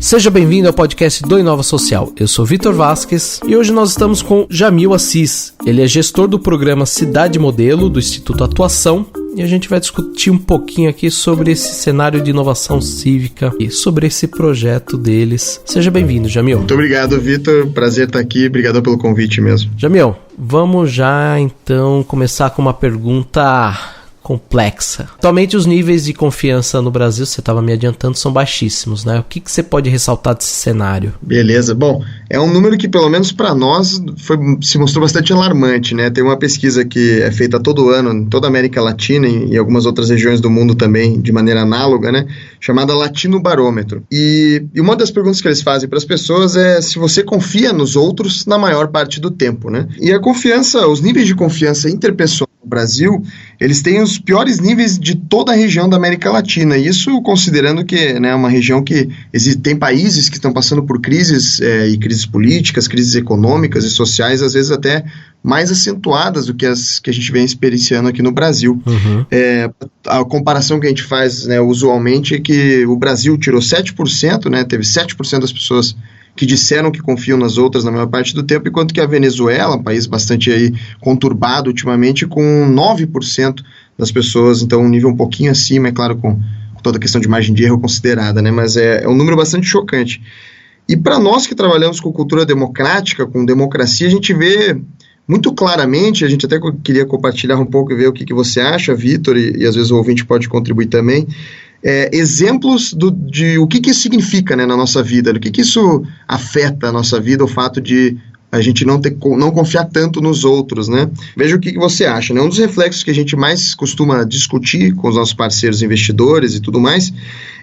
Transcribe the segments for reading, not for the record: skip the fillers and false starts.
Seja bem-vindo ao podcast do Inova Social. Eu sou Vitor Vasquez e hoje nós estamos com Jamil Assis. Ele é gestor do programa Cidade Modelo do Instituto Atuação e a gente vai discutir um pouquinho aqui sobre esse cenário de inovação cívica e sobre esse projeto deles. Seja bem-vindo, Jamil. Muito obrigado, Vitor. Prazer estar aqui. Obrigado pelo convite mesmo. Jamil, vamos já então começar com uma pergunta complexa. Atualmente os níveis de confiança no Brasil, você estava me adiantando, são baixíssimos, né? O que você pode ressaltar desse cenário? Beleza. Bom, é um número que pelo menos para nós se mostrou bastante alarmante, né? Tem uma pesquisa que é feita todo ano em toda a América Latina e em algumas outras regiões do mundo também de maneira análoga, né? Chamada Latino Barômetro. E uma das perguntas que eles fazem para as pessoas é se você confia nos outros na maior parte do tempo, né? E a confiança, os níveis de confiança interpessoal no Brasil, eles têm os piores níveis de toda a região da América Latina. Isso considerando que, né, uma região que tem países que estão passando por crises e crises políticas, crises econômicas e sociais, às vezes até mais acentuadas do que as que a gente vem experienciando aqui no Brasil. Uhum. A comparação que a gente faz, né, usualmente é que o Brasil tirou 7%, né, teve 7% das pessoas que disseram que confiam nas outras na maior parte do tempo, enquanto que a Venezuela, um país bastante aí conturbado ultimamente, com 9% das pessoas, então um nível um pouquinho acima, é claro, com toda a questão de margem de erro considerada, né, mas é um número bastante chocante. E para nós que trabalhamos com cultura democrática, com democracia, a gente vê muito claramente, a gente até queria compartilhar um pouco e ver o que você acha, Vitor, e às vezes o ouvinte pode contribuir também, exemplos de o que isso significa, né, na nossa vida, do que isso afeta a nossa vida, o fato de a gente não confiar tanto nos outros, né? Veja o que você acha, né? Um dos reflexos que a gente mais costuma discutir com os nossos parceiros investidores e tudo mais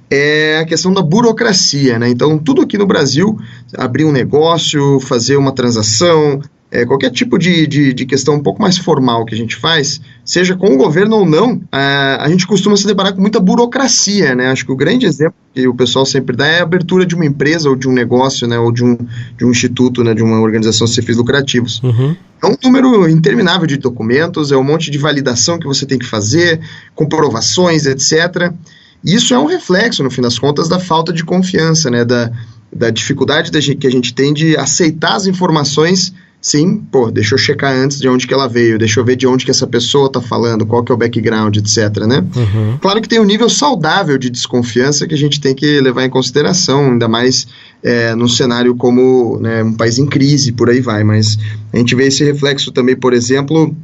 é a questão da burocracia, né? Então, tudo aqui no Brasil, abrir um negócio, fazer uma transação, qualquer tipo de questão um pouco mais formal que a gente faz, seja com o governo ou não, a gente costuma se deparar com muita burocracia, né? Acho que o grande exemplo que o pessoal sempre dá é a abertura de uma empresa ou de um negócio, né? Ou de um instituto, né? De uma organização sem fins lucrativos. Uhum. É um número interminável de documentos, é um monte de validação que você tem que fazer, comprovações, etc. E isso é um reflexo, no fim das contas, da falta de confiança, né? Da dificuldade que a gente tem de aceitar as informações. Sim, deixa eu checar antes de onde que ela veio, deixa eu ver de onde que essa pessoa está falando, qual que é o background, etc, né? Uhum. Claro que tem um nível saudável de desconfiança que a gente tem que levar em consideração, ainda mais num cenário como, né, um país em crise, por aí vai, mas a gente vê esse reflexo também, por exemplo,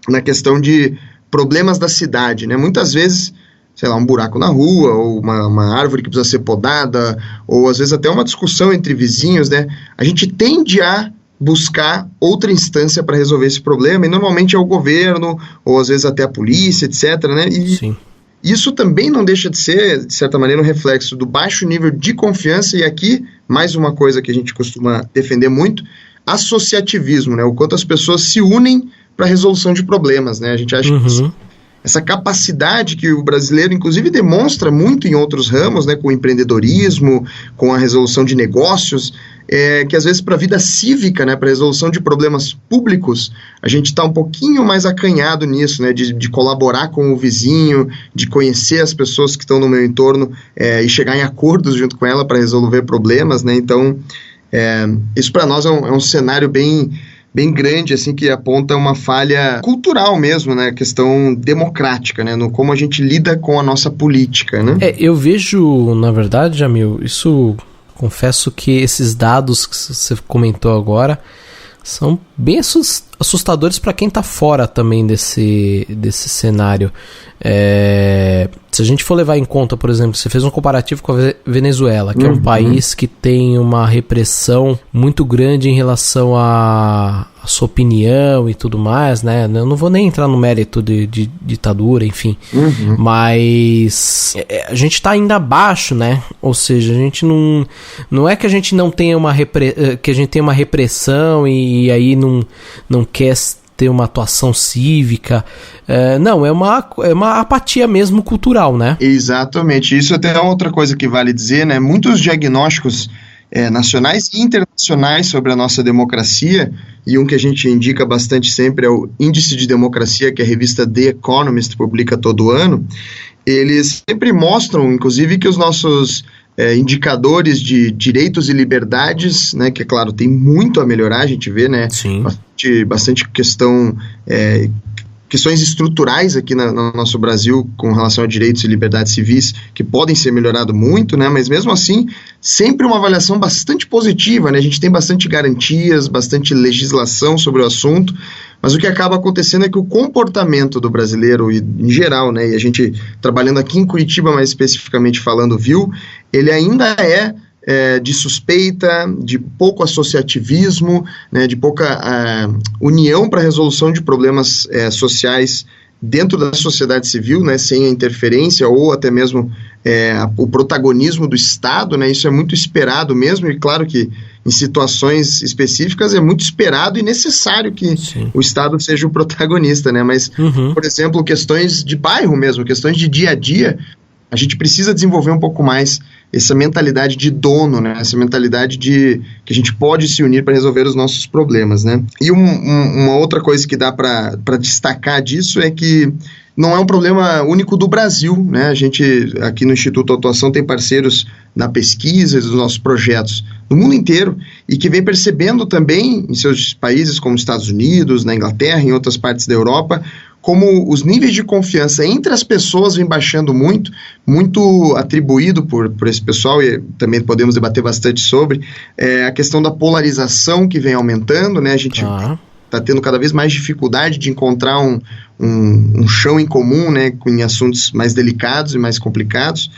na questão de problemas da cidade, né? Muitas vezes, sei lá, um buraco na rua, ou uma árvore que precisa ser podada, ou às vezes até uma discussão entre vizinhos, né? A gente tende a buscar outra instância para resolver esse problema, e normalmente é o governo, ou às vezes até a polícia, etc, né? E Sim. Isso também não deixa de ser, de certa maneira, um reflexo do baixo nível de confiança, e aqui, mais uma coisa que a gente costuma defender muito, associativismo, né? O quanto as pessoas se unem para a resolução de problemas, né? A gente acha que essa capacidade que o brasileiro, inclusive, demonstra muito em outros ramos, né, com o empreendedorismo, com a resolução de negócios, que às vezes para a vida cívica, né, para a resolução de problemas públicos, a gente está um pouquinho mais acanhado nisso, né, de colaborar com o vizinho, de conhecer as pessoas que estão no meu entorno e chegar em acordos junto com ela para resolver problemas, né? Então, isso para nós é um cenário bem grande, assim, que aponta uma falha cultural mesmo, né, questão democrática, né, no como a gente lida com a nossa política, né. Eu vejo, na verdade, Jamil, confesso que esses dados que você comentou agora são bem assustadores para quem está fora também desse cenário. Se a gente for levar em conta, por exemplo, você fez um comparativo com a Venezuela, que é um país que tem uma repressão muito grande em relação à sua opinião e tudo mais, né? Eu não vou nem entrar no mérito de ditadura, enfim. Mas a gente está ainda abaixo, né? Ou seja, a gente não é que a gente não tenha que a gente tem uma repressão e aí não quer ter uma atuação cívica. Não, é uma apatia mesmo cultural, né? Exatamente. Isso até é outra coisa que vale dizer, né? Muitos diagnósticos nacionais e internacionais sobre a nossa democracia, e um que a gente indica bastante sempre é o Índice de Democracia, que a revista The Economist publica todo ano. Eles sempre mostram, inclusive, que os nossos indicadores de direitos e liberdades, né, que, é claro, tem muito a melhorar, a gente vê, né, bastante questões estruturais aqui no nosso Brasil com relação a direitos e liberdades civis que podem ser melhorados muito, né, mas mesmo assim, sempre uma avaliação bastante positiva, né, a gente tem bastante garantias, bastante legislação sobre o assunto, mas o que acaba acontecendo é que o comportamento do brasileiro, em geral, né, e a gente trabalhando aqui em Curitiba, mais especificamente falando, viu, ele ainda de suspeita, de pouco associativismo, né, de pouca união para a resolução de problemas sociais dentro da sociedade civil, né, sem a interferência ou até mesmo o protagonismo do Estado, né, isso é muito esperado mesmo, e claro que em situações específicas é muito esperado e necessário que o Estado seja o protagonista, né, mas, por exemplo, questões de bairro mesmo, questões de dia a dia, a gente precisa desenvolver um pouco mais essa mentalidade de dono, né? Essa mentalidade de que a gente pode se unir para resolver os nossos problemas, né? E uma outra coisa que dá para destacar disso é que não é um problema único do Brasil, né? A gente, aqui no Instituto Atuação, tem parceiros na pesquisa dos nossos projetos no mundo inteiro e que vem percebendo também em seus países como os Estados Unidos, na Inglaterra, em outras partes da Europa, como os níveis de confiança entre as pessoas vem baixando muito atribuído por esse pessoal, e também podemos debater bastante sobre, a questão da polarização que vem aumentando, né? A gente está tendo cada vez mais dificuldade de encontrar um chão em comum, né, em assuntos mais delicados e mais complicados.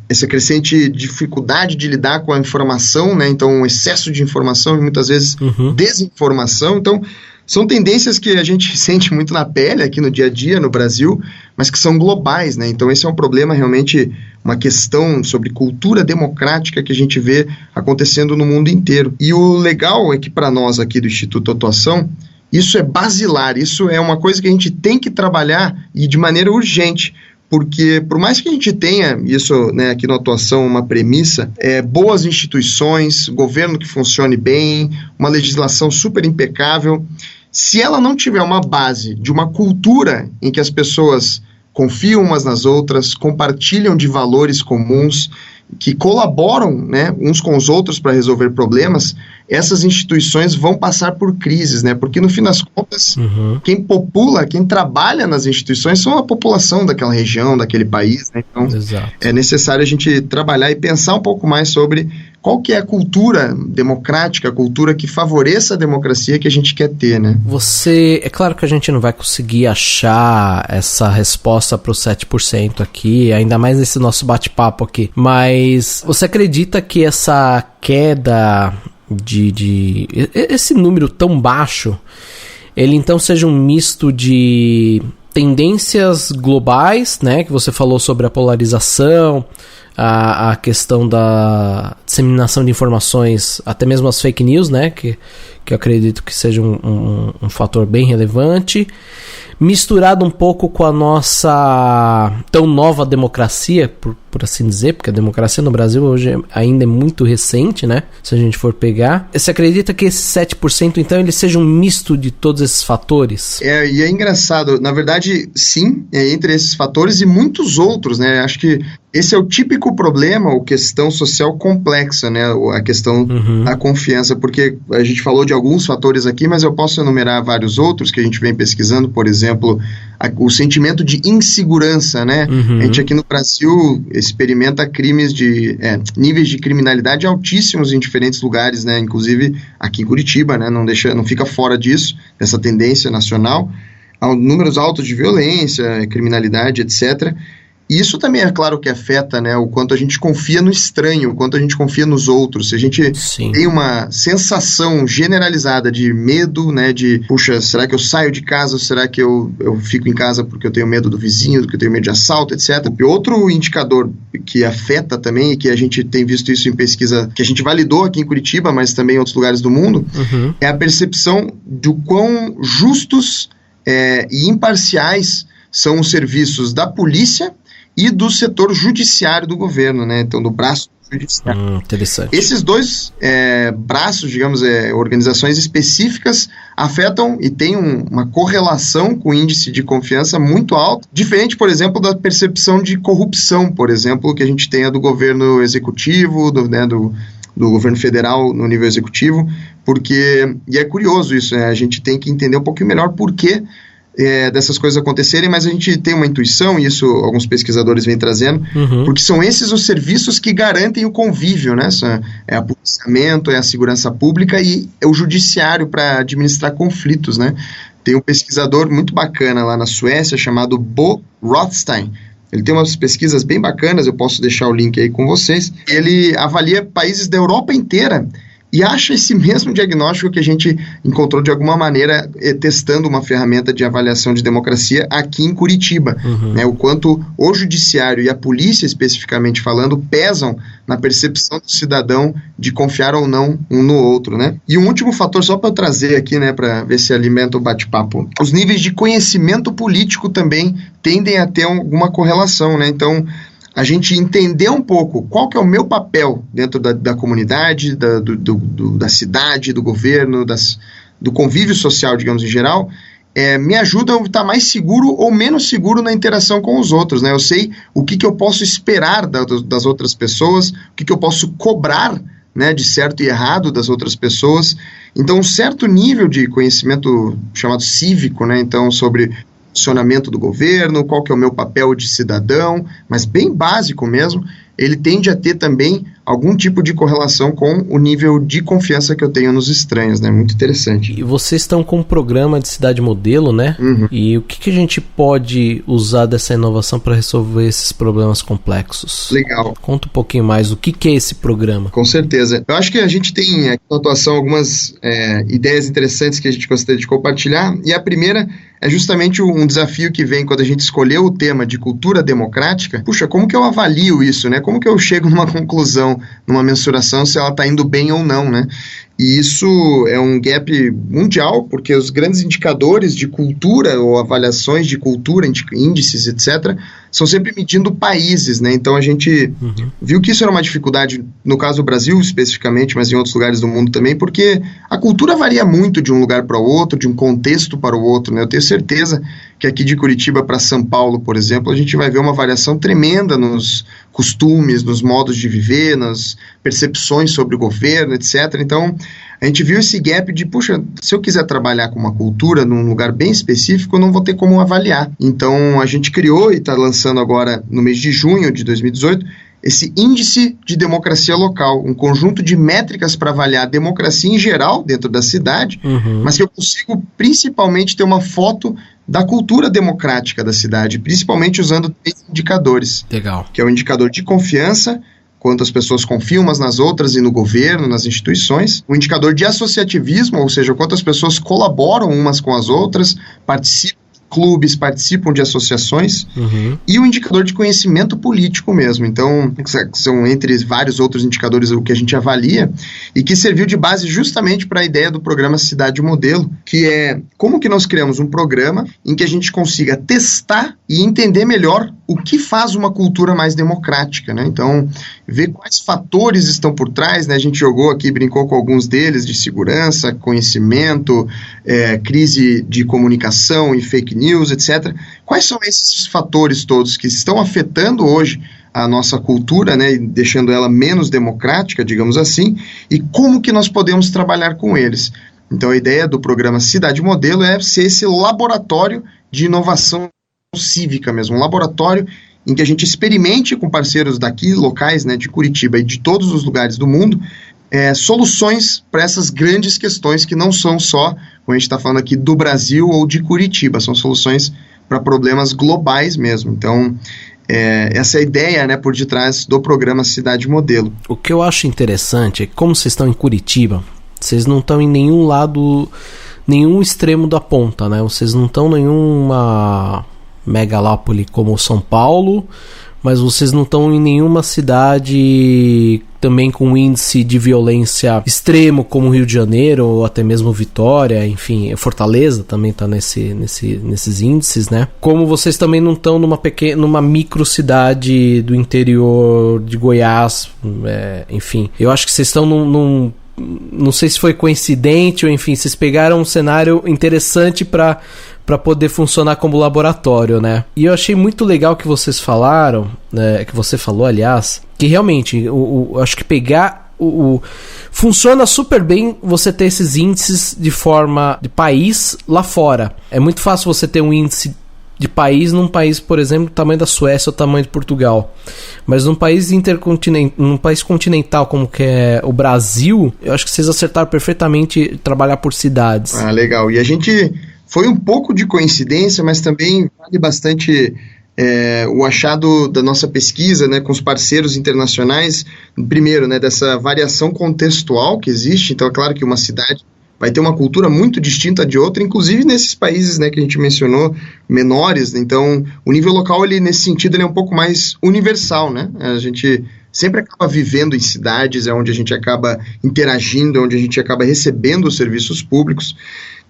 Essa crescente dificuldade de lidar com a informação, né? Então, um excesso de informação e muitas vezes desinformação. Então, são tendências que a gente sente muito na pele aqui no dia a dia, no Brasil, mas que são globais, né? Então esse é um problema, realmente, uma questão sobre cultura democrática que a gente vê acontecendo no mundo inteiro. E o legal é que para nós aqui do Instituto Atuação, isso é basilar, isso é uma coisa que a gente tem que trabalhar e de maneira urgente, porque por mais que a gente tenha, isso, né, aqui na Atuação, uma premissa, boas instituições, governo que funcione bem, uma legislação super impecável, se ela não tiver uma base de uma cultura em que as pessoas confiam umas nas outras, compartilham de valores comuns, que colaboram, né, uns com os outros para resolver problemas, essas instituições vão passar por crises, né? Porque no fim das contas, quem popula, quem trabalha nas instituições são a população daquela região, daquele país, né? Então, é necessário a gente trabalhar e pensar um pouco mais sobre qual que é a cultura democrática, a cultura que favoreça a democracia que a gente quer ter, né? É claro que a gente não vai conseguir achar essa resposta para os 7% aqui, ainda mais nesse nosso bate-papo aqui, mas você acredita que essa queda esse número tão baixo, ele então seja um misto de tendências globais, né, que você falou sobre a polarização, a questão da disseminação de informações, até mesmo as fake news, né, que eu acredito que seja um fator bem relevante, misturado um pouco com a nossa tão nova democracia, por assim dizer, porque a democracia no Brasil hoje ainda é muito recente, né? Se a gente for pegar. Você acredita que esse 7%, então, ele seja um misto de todos esses fatores? E é engraçado. Na verdade, sim, entre esses fatores e muitos outros, né? Acho que esse é o típico problema, ou questão social complexa, né? A questão da confiança, porque a gente falou de alguns fatores aqui, mas eu posso enumerar vários outros que a gente vem pesquisando, por exemplo, o sentimento de insegurança, né? A gente aqui no Brasil experimenta níveis de criminalidade altíssimos em diferentes lugares, né? Inclusive aqui em Curitiba, né? Não fica fora disso, dessa tendência nacional. Há números altos de violência, criminalidade, etc. E isso também é claro que afeta, né, o quanto a gente confia no estranho, o quanto a gente confia nos outros. Se a gente tem uma sensação generalizada de medo, né, de, puxa, será que eu saio de casa ou será que eu fico em casa porque eu tenho medo do vizinho, porque eu tenho medo de assalto, etc. E outro indicador que afeta também, e que a gente tem visto isso em pesquisa, que a gente validou aqui em Curitiba, mas também em outros lugares do mundo, é a percepção do quão justos e imparciais são os serviços da polícia e do setor judiciário do governo, né? Então, do braço judiciário. Interessante. Esses dois braços, digamos, organizações específicas, afetam e têm uma correlação com o índice de confiança muito alto, diferente, por exemplo, da percepção de corrupção, por exemplo, que a gente tem do governo executivo, do governo federal no nível executivo, e é curioso isso, a gente tem que entender um pouquinho melhor por que dessas coisas acontecerem, mas a gente tem uma intuição, e isso alguns pesquisadores vêm trazendo, porque são esses os serviços que garantem o convívio, né? É o policiamento, é a segurança pública e é o judiciário para administrar conflitos, né? Tem um pesquisador muito bacana lá na Suécia chamado Bo Rothstein. Ele tem umas pesquisas bem bacanas, eu posso deixar o link aí com vocês. Ele avalia países da Europa inteira e acha esse mesmo diagnóstico que a gente encontrou de alguma maneira testando uma ferramenta de avaliação de democracia aqui em Curitiba, né, o quanto o judiciário e a polícia, especificamente falando, pesam na percepção do cidadão de confiar ou não um no outro, né? E um último fator, só para eu trazer aqui, né, para ver se alimenta o bate-papo, os níveis de conhecimento político também tendem a ter alguma correlação, né? Então, a gente entender um pouco qual que é o meu papel dentro da comunidade, da cidade, do governo, do convívio social, digamos, em geral, me ajuda a estar mais seguro ou menos seguro na interação com os outros, né? Eu sei o que eu posso esperar das outras pessoas, o que eu posso cobrar, né, de certo e errado das outras pessoas. Então, um certo nível de conhecimento chamado cívico, né, então, sobre funcionamento do governo, qual que é o meu papel de cidadão, mas bem básico mesmo, ele tende a ter também algum tipo de correlação com o nível de confiança que eu tenho nos estranhos, né? Muito interessante. E vocês estão com um programa de cidade modelo, né? E o que a gente pode usar dessa inovação para resolver esses problemas complexos? Legal. Conta um pouquinho mais, o que é esse programa? Com certeza. Eu acho que a gente tem aqui na atuação algumas ideias interessantes que a gente gostaria de compartilhar, e a primeira é justamente um desafio que vem quando a gente escolheu o tema de cultura democrática. Puxa, como que eu avalio isso, né? Como que eu chego numa conclusão, numa mensuração, se ela está indo bem ou não, né? E isso é um gap mundial, porque os grandes indicadores de cultura ou avaliações de cultura, índices, etc., são sempre medindo países, né? Então a gente viu que isso era uma dificuldade, no caso do Brasil especificamente, mas em outros lugares do mundo também, porque a cultura varia muito de um lugar para o outro, de um contexto para o outro, né? Eu tenho certeza que aqui de Curitiba para São Paulo, por exemplo, a gente vai ver uma variação tremenda nos costumes, nos modos de viver, nas percepções sobre o governo, etc. Então, a gente viu esse gap de, puxa, se eu quiser trabalhar com uma cultura num lugar bem específico, eu não vou ter como avaliar. Então, a gente criou e está lançando agora, no mês de junho de 2018, esse índice de democracia local, um conjunto de métricas para avaliar a democracia em geral dentro da cidade, mas que eu consigo principalmente ter uma foto da cultura democrática da cidade, principalmente usando 3 indicadores. Legal. Que é o indicador de confiança, quantas pessoas confiam umas nas outras e no governo, nas instituições. O indicador de associativismo, ou seja, quantas pessoas colaboram umas com as outras, participam de clubes, participam de associações. E o indicador de conhecimento político mesmo. Então, são entre vários outros indicadores o que a gente avalia e que serviu de base justamente para a ideia do programa Cidade Modelo, que é como que nós criamos um programa em que a gente consiga testar e entender melhor o que faz uma cultura mais democrática, né? Então, ver quais fatores estão por trás, né? A gente jogou aqui, brincou com alguns deles, de segurança, conhecimento, crise de comunicação e fake news, etc. Quais são esses fatores todos que estão afetando hoje a nossa cultura, né? E deixando ela menos democrática, digamos assim, e como que nós podemos trabalhar com eles? Então, a ideia do programa Cidade Modelo é ser esse laboratório de inovação cívica mesmo, um laboratório em que a gente experimente com parceiros daqui, locais, né, de Curitiba e de todos os lugares do mundo, soluções para essas grandes questões que não são só, como a gente está falando aqui, do Brasil ou de Curitiba, são soluções para problemas globais mesmo. Então, essa é a ideia, né, por detrás do programa Cidade Modelo. O que eu acho interessante é que, como vocês estão em Curitiba, vocês não estão em nenhum lado, nenhum extremo da ponta, né? Vocês não estão em nenhuma megalópole como São Paulo, mas vocês não estão em nenhuma cidade também com índice de violência extremo, como Rio de Janeiro, ou até mesmo Vitória, enfim, Fortaleza também está nesses índices, né? Como vocês também não estão numa micro cidade do interior de Goiás, enfim. Eu acho que vocês estão não sei se foi coincidente ou enfim, vocês pegaram um cenário interessante para poder funcionar como laboratório, né? E eu achei muito legal que vocês falaram, que você falou, aliás, que realmente, eu acho que funciona super bem você ter esses índices de forma de país lá fora. É muito fácil você ter um índice de país num país, por exemplo, do tamanho da Suécia ou do tamanho de Portugal. Mas num país num país continental como que é o Brasil, eu acho que vocês acertaram perfeitamente trabalhar por cidades. Ah, legal. E a gente foi um pouco de coincidência, mas também vale bastante o achado da nossa pesquisa, né, com os parceiros internacionais, primeiro, né, dessa variação contextual que existe. Então é claro que uma cidade vai ter uma cultura muito distinta de outra, inclusive nesses países, né, que a gente mencionou, menores. Então, o nível local, ele, nesse sentido, ele é um pouco mais universal, né? A gente sempre acaba vivendo em cidades, é onde a gente acaba interagindo, onde a gente acaba recebendo os serviços públicos.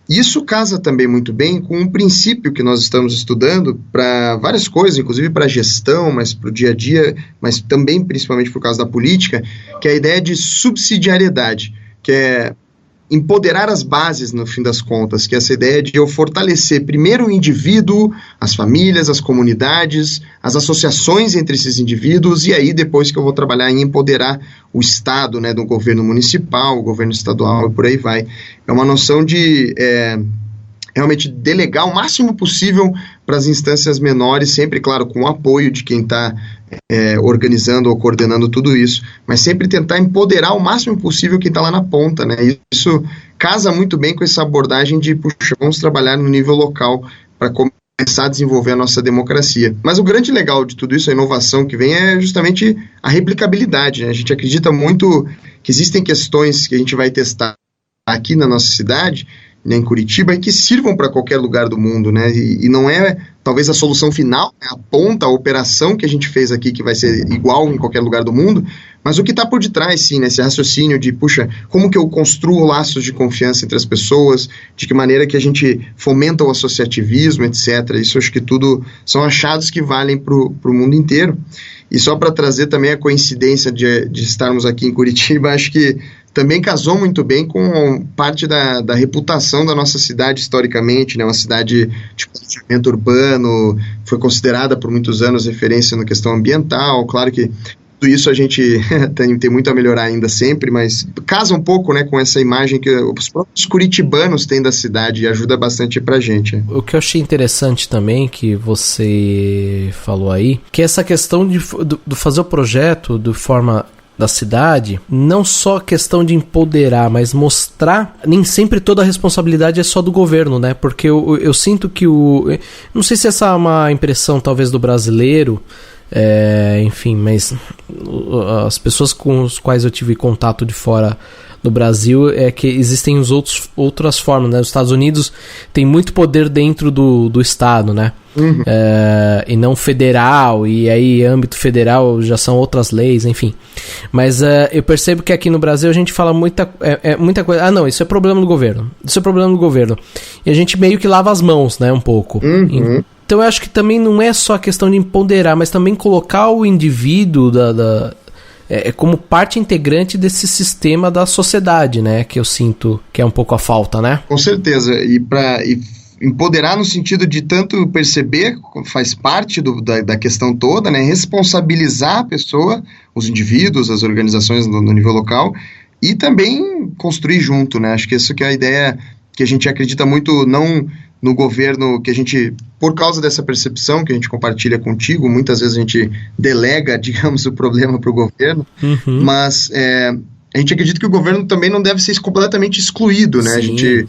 Isso casa também muito bem com um princípio que nós estamos estudando para várias coisas, inclusive para a gestão, mas para o dia a dia, mas também principalmente por causa da política, que é a ideia de subsidiariedade, que é empoderar as bases, no fim das contas, que é essa ideia de eu fortalecer primeiro o indivíduo, as famílias, as comunidades, as associações entre esses indivíduos, e aí depois que eu vou trabalhar em empoderar o Estado, né, do governo municipal, o governo estadual e por aí vai. É uma noção de realmente delegar o máximo possível para as instâncias menores, sempre, claro, com o apoio de quem está organizando ou coordenando tudo isso, mas sempre tentar empoderar o máximo possível quem está lá na ponta, né? Isso casa muito bem com essa abordagem de, puxa, vamos trabalhar no nível local para começar a desenvolver a nossa democracia. Mas o grande legal de tudo isso, a inovação que vem, é justamente a replicabilidade, né? A gente acredita muito que existem questões que a gente vai testar aqui na nossa cidade, né, em Curitiba, e que sirvam para qualquer lugar do mundo, né? E não é talvez a solução final, né, a ponta, a operação que a gente fez aqui, que vai ser igual em qualquer lugar do mundo, mas o que está por detrás, sim, né, esse raciocínio de, puxa, como que eu construo laços de confiança entre as pessoas, de que maneira que a gente fomenta o associativismo, etc. Isso acho que tudo são achados que valem para o mundo inteiro. E só para trazer também a coincidência de estarmos aqui em Curitiba, acho que também casou muito bem com parte da reputação da nossa cidade historicamente, né? Uma cidade de planejamento urbano, foi considerada por muitos anos referência na questão ambiental. Claro que tudo isso a gente tem muito a melhorar ainda sempre, mas casa um pouco, né, com essa imagem que os próprios curitibanos têm da cidade e ajuda bastante pra gente. O que eu achei interessante também, que você falou aí, que é essa questão de fazer o projeto de forma da cidade, não só questão de empoderar, mas mostrar, nem sempre toda a responsabilidade é só do governo, né? Porque eu sinto que não sei se essa é uma impressão talvez do brasileiro, enfim, mas as pessoas com as quais eu tive contato de fora do Brasil é que existem outras formas, né? Os Estados Unidos tem muito poder dentro do Estado, né? Uhum. E não federal, e aí âmbito federal já são outras leis, enfim. Mas eu percebo que aqui no Brasil a gente fala muita coisa. Não, isso é problema do governo. Isso é problema do governo. E a gente meio que lava as mãos, né, um pouco. Uhum. Então eu acho que também não é só a questão de empoderar, mas também colocar o indivíduo como parte integrante desse sistema da sociedade, né? Que eu sinto que é um pouco a falta, né? Com certeza. E empoderar no sentido de tanto perceber, faz parte da questão toda, né? Responsabilizar a pessoa, os indivíduos, as organizações no nível local, e também construir junto, né? Acho que isso que é a ideia que a gente acredita muito, não no governo, que a gente, por causa dessa percepção que a gente compartilha contigo, muitas vezes a gente delega, digamos, o problema para o governo, mas a gente acredita que o governo também não deve ser completamente excluído, né? Sim. A gente,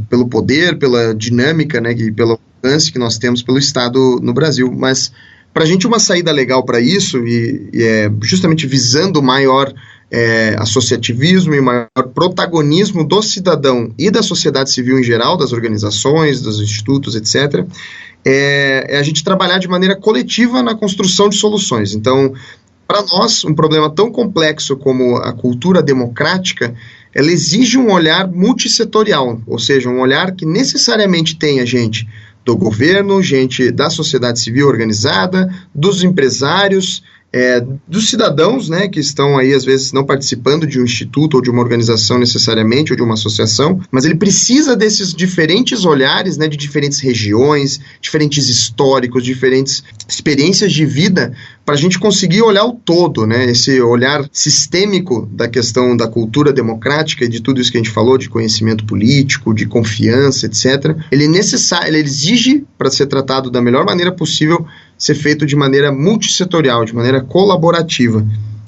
pelo poder, pela dinâmica, né, e pelo alcance que nós temos pelo Estado no Brasil, mas para a gente uma saída legal para isso, e justamente visando maior associativismo e maior protagonismo do cidadão e da sociedade civil em geral, das organizações, dos institutos, etc., é a gente trabalhar de maneira coletiva na construção de soluções. Então, para nós, um problema tão complexo como a cultura democrática, ela exige um olhar multissetorial, ou seja, um olhar que necessariamente tenha gente do governo, gente da sociedade civil organizada, dos empresários, dos cidadãos, né, que estão aí às vezes não participando de um instituto ou de uma organização necessariamente, ou de uma associação, mas ele precisa desses diferentes olhares, né, de diferentes regiões, diferentes históricos, diferentes experiências de vida, para a gente conseguir olhar o todo, né, esse olhar sistêmico da questão da cultura democrática e de tudo isso que a gente falou, de conhecimento político, de confiança, etc. Ele é necessário, ele exige, para ser tratado da melhor maneira possível, ser feito de maneira multissetorial, de maneira colaborativa.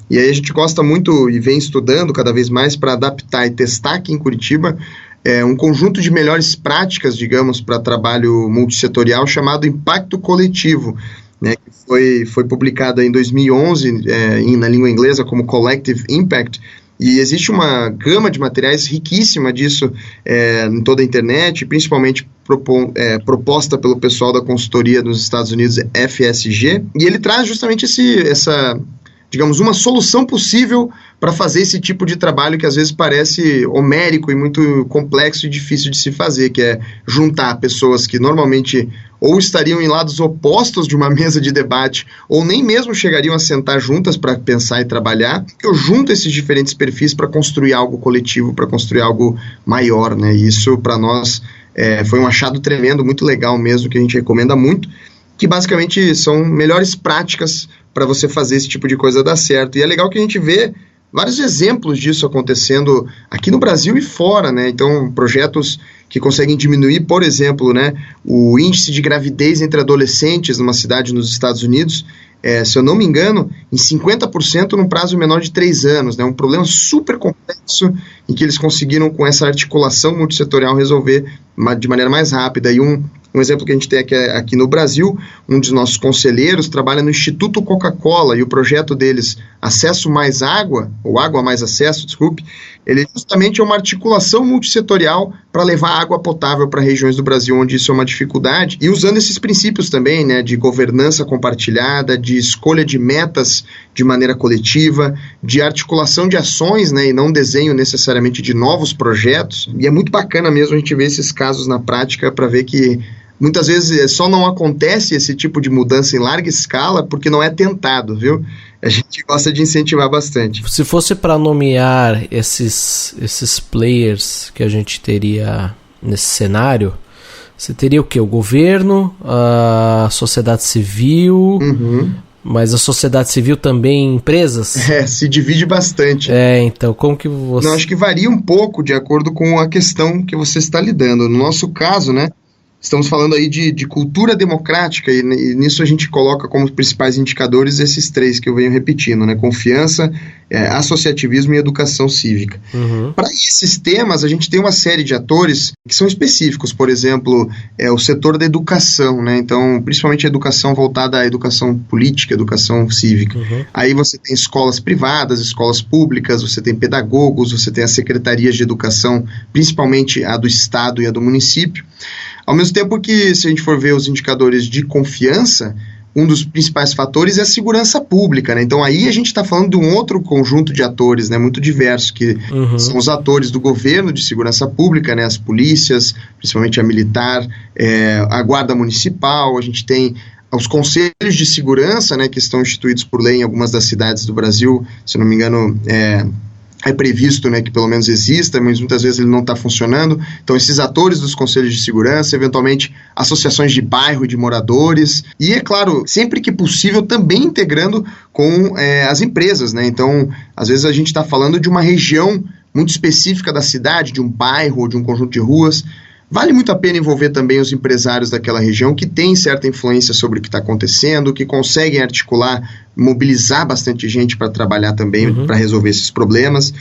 E aí a gente gosta muito e vem estudando cada vez mais para adaptar e testar aqui em Curitiba um conjunto de melhores práticas, digamos, para trabalho multissetorial chamado Impacto Coletivo, né, que foi publicado em 2011 na língua inglesa como Collective Impact. E existe uma gama de materiais riquíssima disso em toda a internet, principalmente proposta pelo pessoal da consultoria dos Estados Unidos, FSG, e ele traz justamente essa, digamos, uma solução possível para fazer esse tipo de trabalho que às vezes parece homérico e muito complexo e difícil de se fazer, que é juntar pessoas que normalmente ou estariam em lados opostos de uma mesa de debate, ou nem mesmo chegariam a sentar juntas para pensar e trabalhar. Eu junto esses diferentes perfis para construir algo coletivo, para construir algo maior, né? E isso, para nós, foi um achado tremendo, muito legal mesmo, que a gente recomenda muito, que basicamente são melhores práticas para você fazer esse tipo de coisa dar certo. E é legal que a gente vê vários exemplos disso acontecendo aqui no Brasil e fora, né? Então, projetos que conseguem diminuir, por exemplo, né, o índice de gravidez entre adolescentes numa cidade nos Estados Unidos, se eu não me engano, em 50% num prazo menor de 3 anos, né? Um problema super complexo em que eles conseguiram, com essa articulação multissetorial, resolver de maneira mais rápida. E um exemplo que a gente tem aqui no Brasil, um dos nossos conselheiros trabalha no Instituto Coca-Cola, e o projeto deles, Acesso Mais Água, ou Água Mais Acesso, desculpe, ele justamente é uma articulação multissetorial para levar água potável para regiões do Brasil onde isso é uma dificuldade, e usando esses princípios também, né, de governança compartilhada, de escolha de metas de maneira coletiva, de articulação de ações, né, e não desenho necessariamente de novos projetos. E é muito bacana mesmo a gente ver esses casos na prática para ver que muitas vezes só não acontece esse tipo de mudança em larga escala porque não é tentado, viu? A gente gosta de incentivar bastante. Se fosse para nomear esses players que a gente teria nesse cenário, você teria o quê? O governo, a sociedade civil, mas a sociedade civil também empresas? Se divide bastante. Então, como que você... Não, acho que varia um pouco de acordo com a questão que você está lidando. No nosso caso, né, estamos falando aí de cultura democrática e nisso a gente coloca como principais indicadores esses 3 que eu venho repetindo, né? Confiança, associativismo e educação cívica. Para esses temas, a gente tem uma série de atores que são específicos, por exemplo, o setor da educação, né? Então, principalmente a educação voltada à educação política, educação cívica. Aí você tem escolas privadas, escolas públicas, você tem pedagogos, você tem as secretarias de educação, principalmente a do estado e a do município. Ao mesmo tempo que, se a gente for ver os indicadores de confiança, um dos principais fatores é a segurança pública, né? Então aí a gente está falando de um outro conjunto de atores, né, muito diverso, que são os atores do governo de segurança pública, né, as polícias, principalmente a militar, a guarda municipal, a gente tem os conselhos de segurança, né, que estão instituídos por lei em algumas das cidades do Brasil, se não me engano, é previsto, né, que pelo menos exista, mas muitas vezes ele não está funcionando. Então, esses atores dos conselhos de segurança, eventualmente associações de bairro, de moradores, e, é claro, sempre que possível, também integrando com as empresas, né? Então, às vezes a gente está falando de uma região muito específica da cidade, de um bairro ou de um conjunto de ruas. Vale muito a pena envolver também os empresários daquela região que têm certa influência sobre o que está acontecendo, que conseguem articular, mobilizar bastante gente para trabalhar também, para resolver esses problemas.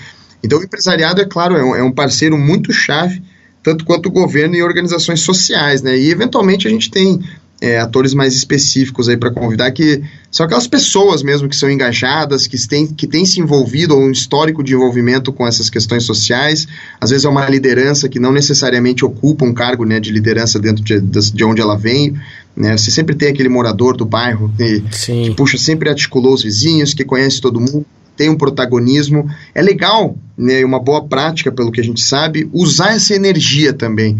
Então o empresariado, é claro, é um parceiro muito chave, tanto quanto o governo e organizações sociais, né? E eventualmente a gente tem atores mais específicos aí para convidar, que são aquelas pessoas mesmo que são engajadas, que têm se envolvido, ou um histórico de envolvimento com essas questões sociais. Às vezes é uma liderança que não necessariamente ocupa um cargo, né, de liderança dentro de onde ela vem, né? Você sempre tem aquele morador do bairro que puxa, sempre articulou os vizinhos, que conhece todo mundo, tem um protagonismo. É legal, né, uma boa prática, pelo que a gente sabe, usar essa energia também.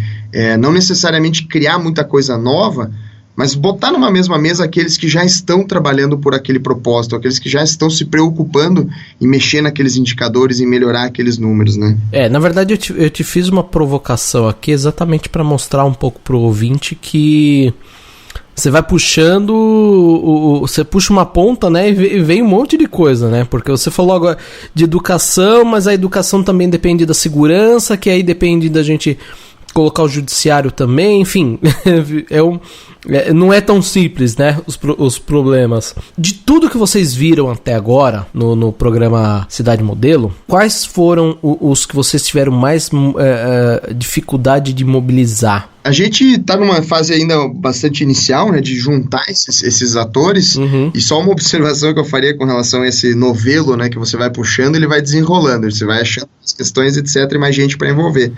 Não necessariamente criar muita coisa nova, mas botar numa mesma mesa aqueles que já estão trabalhando por aquele propósito, aqueles que já estão se preocupando em mexer naqueles indicadores, em melhorar aqueles números, né? Na verdade eu te fiz uma provocação aqui exatamente para mostrar um pouco pro ouvinte que você vai puxando, você puxa uma ponta, né, e vem um monte de coisa, né, porque você falou agora de educação, mas a educação também depende da segurança, que aí depende da gente colocar o judiciário também, enfim, não é tão simples, né, os problemas. De tudo que vocês viram até agora no programa Cidade Modelo, quais foram os que vocês tiveram mais dificuldade de mobilizar? A gente está numa fase ainda bastante inicial, né, de juntar esses atores, e só uma observação que eu faria com relação a esse novelo, né, que você vai puxando, ele vai desenrolando, você vai achando as questões, etc, e mais gente para envolver.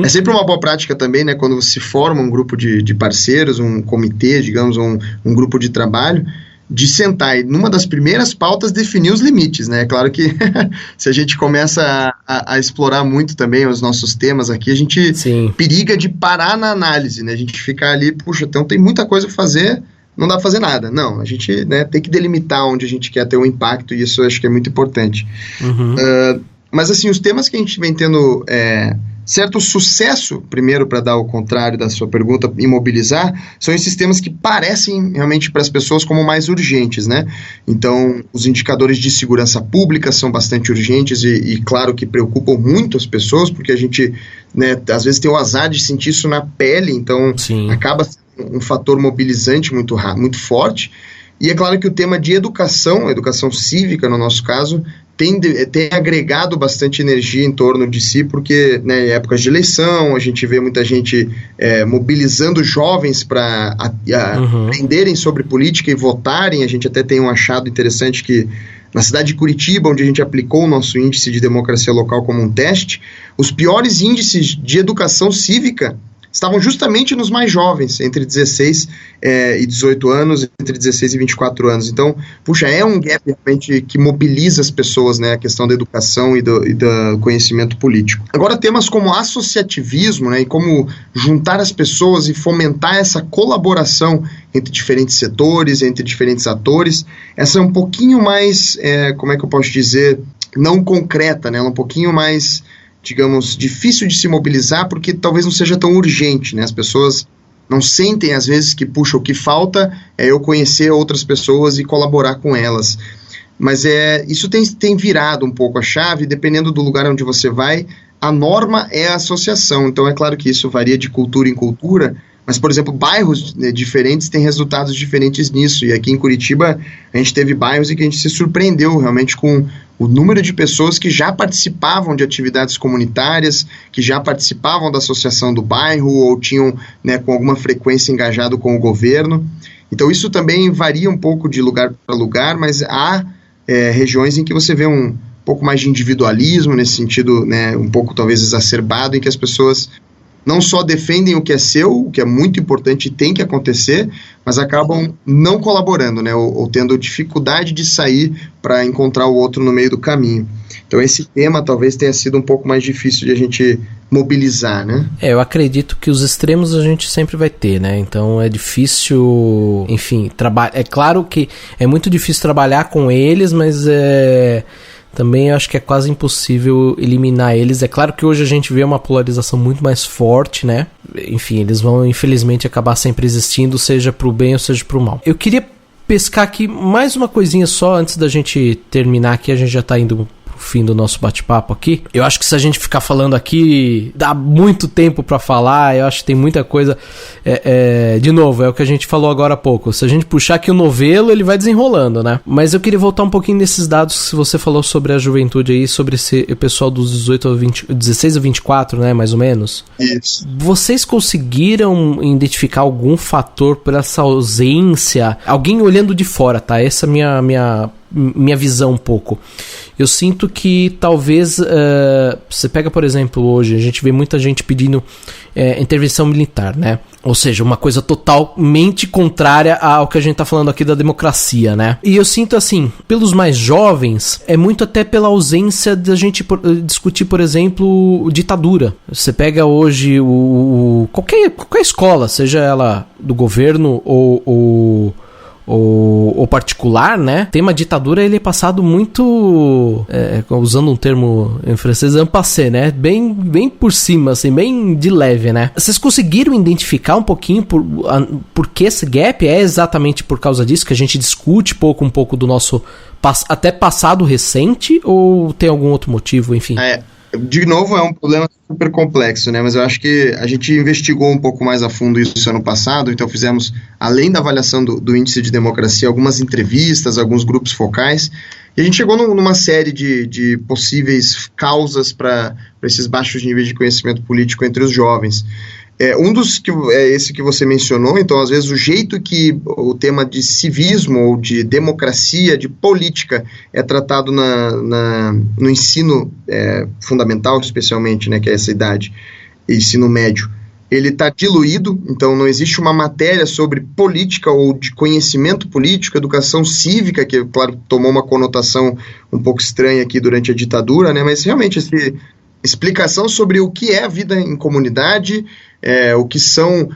É sempre uma boa prática também, né, quando se forma um grupo de parceiros, um comitê, digamos, um grupo de trabalho, de sentar e, numa das primeiras pautas, definir os limites, né? É claro que se a gente começa a explorar muito também os nossos temas aqui, a gente periga de parar na análise, né? A gente ficar ali, puxa, então tem muita coisa para fazer, não dá para fazer nada. Não, a gente, né, tem que delimitar onde a gente quer ter um impacto, e isso eu acho que é muito importante. Mas, assim, os temas que a gente vem tendo certo sucesso, primeiro, para dar o contrário da sua pergunta, imobilizar, são esses temas que parecem realmente para as pessoas como mais urgentes, né? Então, os indicadores de segurança pública são bastante urgentes e claro que preocupam muito as pessoas, porque a gente, né, às vezes tem o azar de sentir isso na pele, então acaba sendo um fator mobilizante muito forte. E é claro que o tema de educação cívica, no nosso caso, tem agregado bastante energia em torno de si, porque, né, em épocas de eleição, a gente vê muita gente mobilizando jovens para aprenderem sobre política e votarem. A gente até tem um achado interessante que, na cidade de Curitiba, onde a gente aplicou o nosso índice de democracia local como um teste, os piores índices de educação cívica estavam justamente nos mais jovens, entre 16 e 18 anos, entre 16 e 24 anos. Então, puxa, é um gap realmente que mobiliza as pessoas, né, a questão da educação e do conhecimento político. Agora, temas como associativismo, né, e como juntar as pessoas e fomentar essa colaboração entre diferentes setores, entre diferentes atores, essa é um pouquinho mais, como é que eu posso dizer, não concreta, né, ela é um pouquinho mais, digamos, difícil de se mobilizar, porque talvez não seja tão urgente, né? As pessoas não sentem, às vezes, que, puxa, o que falta é eu conhecer outras pessoas e colaborar com elas. Mas isso tem virado um pouco a chave, dependendo do lugar onde você vai, a norma é a associação. Então, é claro que isso varia de cultura em cultura, mas, por exemplo, bairros, né, diferentes têm resultados diferentes nisso. E aqui em Curitiba, a gente teve bairros em que a gente se surpreendeu realmente com o número de pessoas que já participavam de atividades comunitárias, que já participavam da associação do bairro ou tinham, né, com alguma frequência engajado com o governo. Então, isso também varia um pouco de lugar para lugar, mas há regiões em que você vê um pouco mais de individualismo, nesse sentido, né, um pouco talvez exacerbado, em que as pessoas não só defendem o que é seu, o que é muito importante e tem que acontecer, mas acabam não colaborando, né, ou tendo dificuldade de sair para encontrar o outro no meio do caminho. Então esse tema talvez tenha sido um pouco mais difícil de a gente mobilizar, né? Eu acredito que os extremos a gente sempre vai ter, né? Então é difícil, enfim, é claro que é muito difícil trabalhar com eles, mas também acho que é quase impossível eliminar eles. É claro que hoje a gente vê uma polarização muito mais forte, né? Enfim, eles vão infelizmente acabar sempre existindo, seja pro bem ou seja pro mal. Eu queria pescar aqui mais uma coisinha só antes da gente terminar aqui, a gente já tá indo pro fim do nosso bate-papo aqui. Eu acho que se a gente ficar falando aqui, dá muito tempo pra falar, eu acho que tem muita coisa. De novo, é o que a gente falou agora há pouco. Se a gente puxar aqui o novelo, ele vai desenrolando, né? Mas eu queria voltar um pouquinho nesses dados que você falou sobre a juventude aí, sobre esse pessoal dos 16 a 24, né, mais ou menos. Isso. Vocês conseguiram identificar algum fator por essa ausência? Alguém olhando de fora, tá? Essa é a minha visão um pouco. Eu sinto que talvez você pega, por exemplo, hoje a gente vê muita gente pedindo intervenção militar, né? Ou seja, uma coisa totalmente contrária ao que a gente tá falando aqui da democracia, né? E eu sinto assim, pelos mais jovens, é muito até pela ausência da gente discutir, por exemplo, ditadura. Você pega hoje qualquer escola, seja ela do governo ou particular, né? O tema ditadura, ele é passado muito, usando um termo em francês, en passé, né? Bem por cima, assim, bem de leve, né? Vocês conseguiram identificar um pouquinho por que esse gap? É exatamente por causa disso que a gente discute um pouco do nosso até passado recente, ou tem algum outro motivo, enfim? De novo, é um problema super complexo, né? Mas eu acho que a gente investigou um pouco mais a fundo isso ano passado, então fizemos, além da avaliação do índice de democracia, algumas entrevistas, alguns grupos focais, e a gente chegou numa série de possíveis causas para esses baixos níveis de conhecimento político entre os jovens. Um dos é esse que você mencionou, então às vezes o jeito que o tema de civismo ou de democracia, de política é tratado no ensino fundamental, especialmente, né, que é essa idade, ensino médio, ele está diluído, então não existe uma matéria sobre política ou de conhecimento político, educação cívica, que claro tomou uma conotação um pouco estranha aqui durante a ditadura, né, mas realmente essa explicação sobre o que é a vida em comunidade, o que são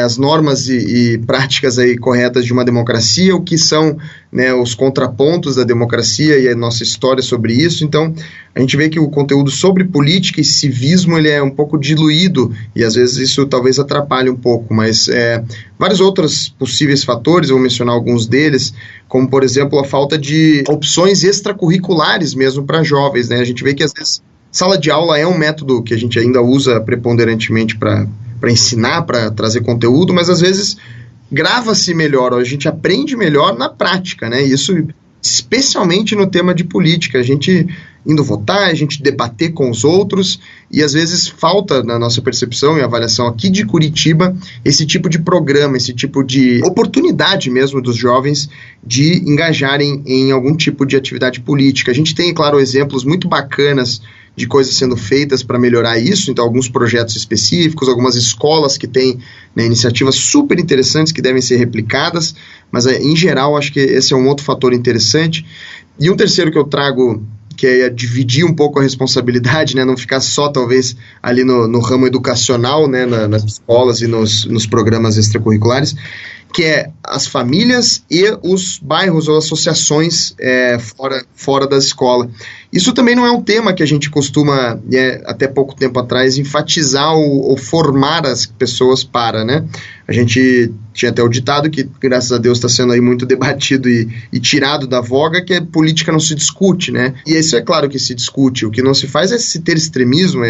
as normas e práticas aí corretas de uma democracia, o que são, né, os contrapontos da democracia e a nossa história sobre isso. Então, a gente vê que o conteúdo sobre política e civismo ele é um pouco diluído e às vezes isso talvez atrapalhe um pouco, mas vários outros possíveis fatores, eu vou mencionar alguns deles, como por exemplo a falta de opções extracurriculares mesmo para jovens, né? A gente vê que às vezes sala de aula é um método que a gente ainda usa preponderantemente para ensinar, para trazer conteúdo, mas às vezes grava-se melhor, a gente aprende melhor na prática, né? Isso especialmente no tema de política, a gente indo votar, a gente debater com os outros, e às vezes falta na nossa percepção e avaliação aqui de Curitiba esse tipo de programa, esse tipo de oportunidade mesmo dos jovens de engajarem em algum tipo de atividade política. A gente tem, claro, exemplos muito bacanas de coisas sendo feitas para melhorar isso, então alguns projetos específicos, algumas escolas que têm, né, iniciativas super interessantes que devem ser replicadas, mas em geral acho que esse é um outro fator interessante. E um terceiro que eu trago, que é dividir um pouco a responsabilidade, né, não ficar só talvez ali no ramo educacional, né, nas escolas e nos programas extracurriculares, que é as famílias e os bairros ou associações fora da escola. Isso também não é um tema que a gente costuma, até pouco tempo atrás, enfatizar ou formar as pessoas para, né? A gente tinha até o ditado que, graças a Deus, está sendo aí muito debatido e tirado da voga, que política não se discute, né? E isso é claro que se discute. O que não se faz é se ter extremismo,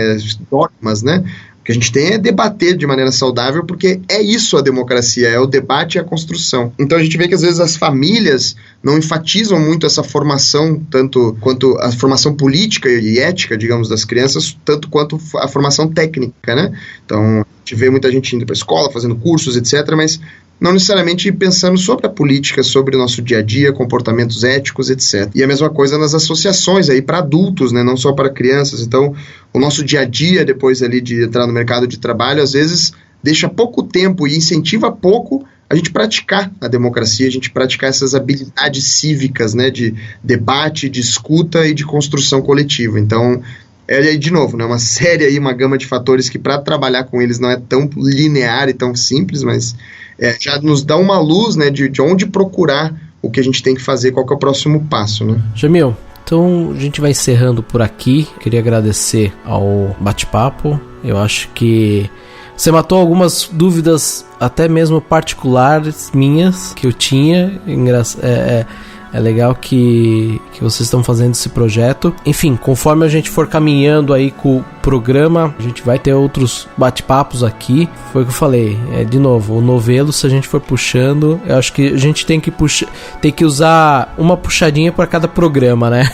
dogmas, né? O que a gente tem é debater de maneira saudável, porque é isso a democracia, é o debate e a construção. Então a gente vê que às vezes as famílias não enfatizam muito essa formação, tanto quanto a formação política e ética, digamos, das crianças, tanto quanto a formação técnica, né? Então a gente vê muita gente indo para a escola, fazendo cursos, etc., mas não necessariamente pensando sobre a política, sobre o nosso dia a dia, comportamentos éticos, etc. E a mesma coisa nas associações aí para adultos, né, não só para crianças. Então, o nosso dia a dia, depois ali de entrar no mercado de trabalho, às vezes deixa pouco tempo e incentiva pouco a gente praticar a democracia, a gente praticar essas habilidades cívicas, né, de debate, de escuta e de construção coletiva. Então, de novo, né, uma série aí, uma gama de fatores que para trabalhar com eles não é tão linear e tão simples, mas já nos dá uma luz, né, de onde procurar o que a gente tem que fazer, qual que é o próximo passo, né? Jamil, então a gente vai encerrando por aqui. Queria agradecer ao bate-papo. Eu acho que você matou algumas dúvidas, até mesmo particulares minhas, que eu tinha. É legal que vocês estão fazendo esse projeto. Enfim, conforme a gente for caminhando aí com o programa, a gente vai ter outros bate-papos aqui. Foi o que eu falei, de novo, o novelo, se a gente for puxando, eu acho que a gente tem que usar uma puxadinha para cada programa, né?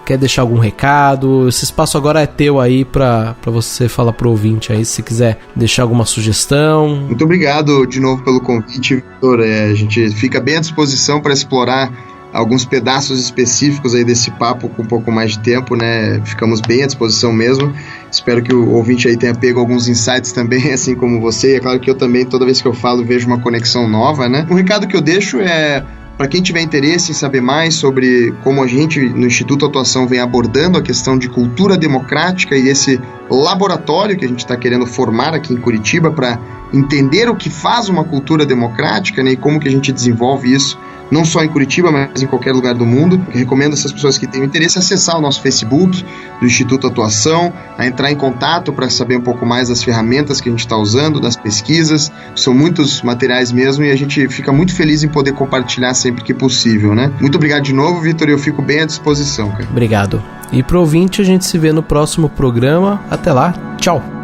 Quer deixar algum recado? Esse espaço agora é teu aí para você falar pro ouvinte aí, se quiser deixar alguma sugestão. Muito obrigado de novo pelo convite, Vitor. A gente fica bem à disposição para explorar alguns pedaços específicos aí desse papo com um pouco mais de tempo, né? Ficamos bem à disposição mesmo. Espero que o ouvinte aí tenha pego alguns insights também, assim como você. E é claro que eu também, toda vez que eu falo, vejo uma conexão nova, né? Um recado que eu deixo é, para quem tiver interesse em saber mais sobre como a gente no Instituto Atuação vem abordando a questão de cultura democrática e esse laboratório que a gente está querendo formar aqui em Curitiba para entender o que faz uma cultura democrática, né, e como que a gente desenvolve isso, não só em Curitiba, mas em qualquer lugar do mundo. Eu recomendo essas pessoas que têm interesse a acessar o nosso Facebook do Instituto Atuação, a entrar em contato para saber um pouco mais das ferramentas que a gente está usando, das pesquisas. São muitos materiais mesmo e a gente fica muito feliz em poder compartilhar sempre que possível, né? Muito obrigado de novo, Vitor, e eu fico bem à disposição, cara. Obrigado. E pro ouvinte, a gente se vê no próximo programa. Até lá, tchau!